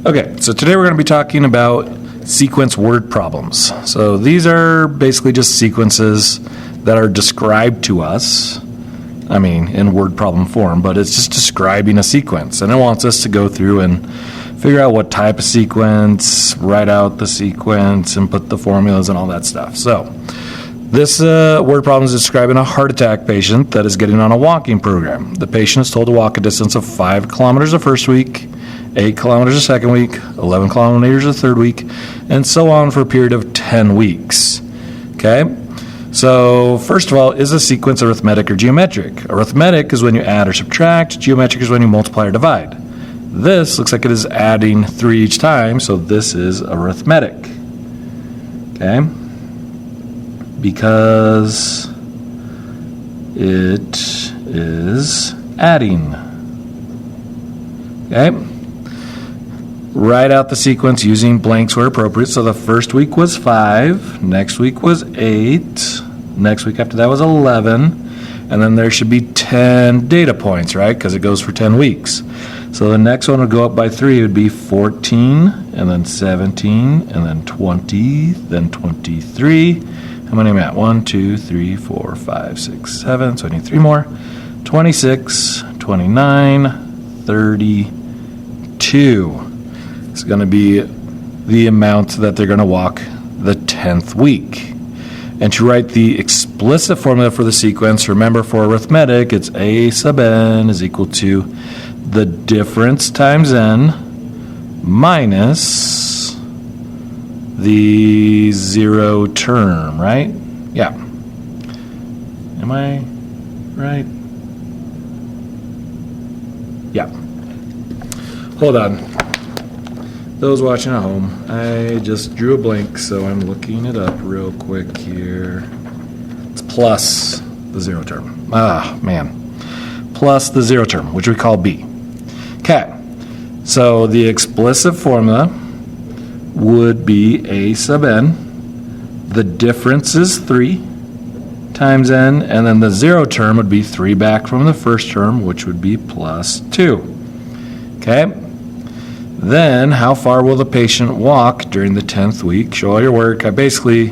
Okay, so today we're going to be talking about sequence word problems. So these are basically just sequences that are described to us, in word problem form, but it's just describing a sequence. And it wants us to go through and figure out what type of sequence, write out the sequence, and put the formulas and all that stuff. So this word problem is describing a heart attack patient that is getting on a walking program. The patient is told to walk a distance of 5 kilometers the first week, 8 kilometers the second week, 11 kilometers the third week, and so on for a period of 10 weeks. Okay? So first of all, is a sequence arithmetic or geometric? Arithmetic is when you add or subtract. Geometric is when you multiply or divide. This looks like it is adding 3 each time, so this is arithmetic. Okay? Because it is adding. Okay? Write out the sequence using blanks where appropriate. So the first week was 5, next week was 8, next week after that was 11, and then there should be 10 data points, right? Because it goes for 10 weeks. So the next one would go up by 3. It would be 14, and then 17, and then 20, then 23. How many am I at? 1, 2, 3, 4, 5, 6, 7. So I need 3 more. 26, 29, 32. It's going to be the amount that they're going to walk the 10th week. And to write the explicit formula for the sequence, remember for arithmetic, it's a sub n is equal to the difference times n minus the 0 term, right? Yeah. Am I right? Yeah. Hold on. Those watching at home, I just drew a blank, so I'm looking it up real quick here. It's plus the 0 term. Plus the 0 term, which we call b. Okay, so the explicit formula would be a sub n. The difference is 3 times n, and then the 0 term would be 3 back from the first term, which would be plus 2. Okay? Then, how far will the patient walk during the 10th week? Show all your work. I basically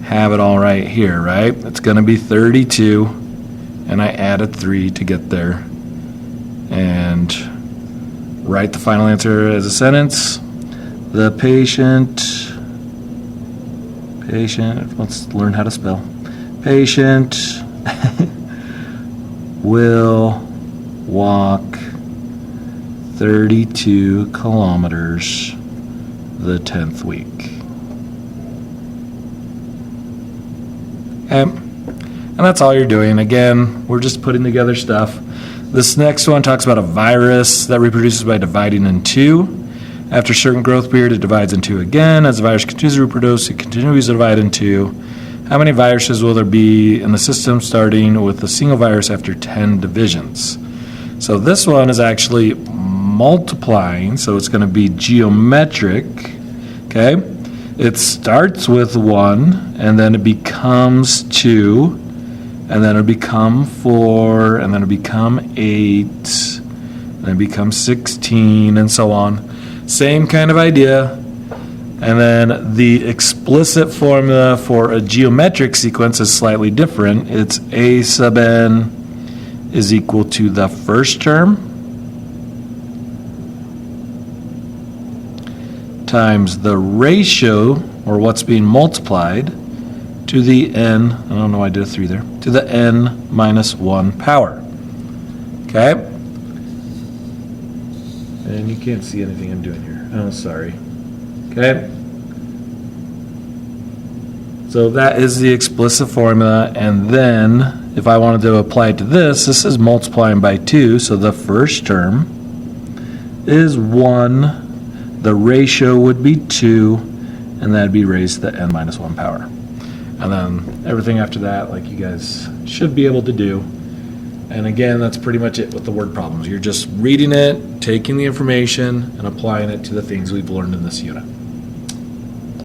have it all right here, right? It's going to be 32, and I added 3 to get there. And write the final answer as a sentence. The patient, let's learn how to spell. Patient will walk 32 kilometers the 10th week. Okay. And that's all you're doing. Again, we're just putting together stuff. This next one talks about a virus that reproduces by dividing in 2. After a certain growth period, it divides in 2 again. As the virus continues to reproduce, it continues to divide in 2. How many viruses will there be in the system starting with a single virus after 10 divisions? So this one is actually multiplying, so it's going to be geometric. Okay? It starts with 1, and then it becomes 2, and then it'll become 4, and then it'll become 8, and then it becomes 16, and so on. Same kind of idea. And then the explicit formula for a geometric sequence is slightly different. It's a sub n is equal to the first term times the ratio, or what's being multiplied, to the n, I don't know why I did a 3 there, to the n minus 1 power. Okay? And you can't see anything I'm doing here. Oh, sorry. Okay? So that is the explicit formula, and then if I wanted to apply it to this is multiplying by 2, so the first term is 1, the ratio would be 2, and that'd be raised to the n minus 1 power. And then everything after that, like you guys should be able to do. And again, that's pretty much it with the word problems. You're just reading it, taking the information, and applying it to the things we've learned in this unit.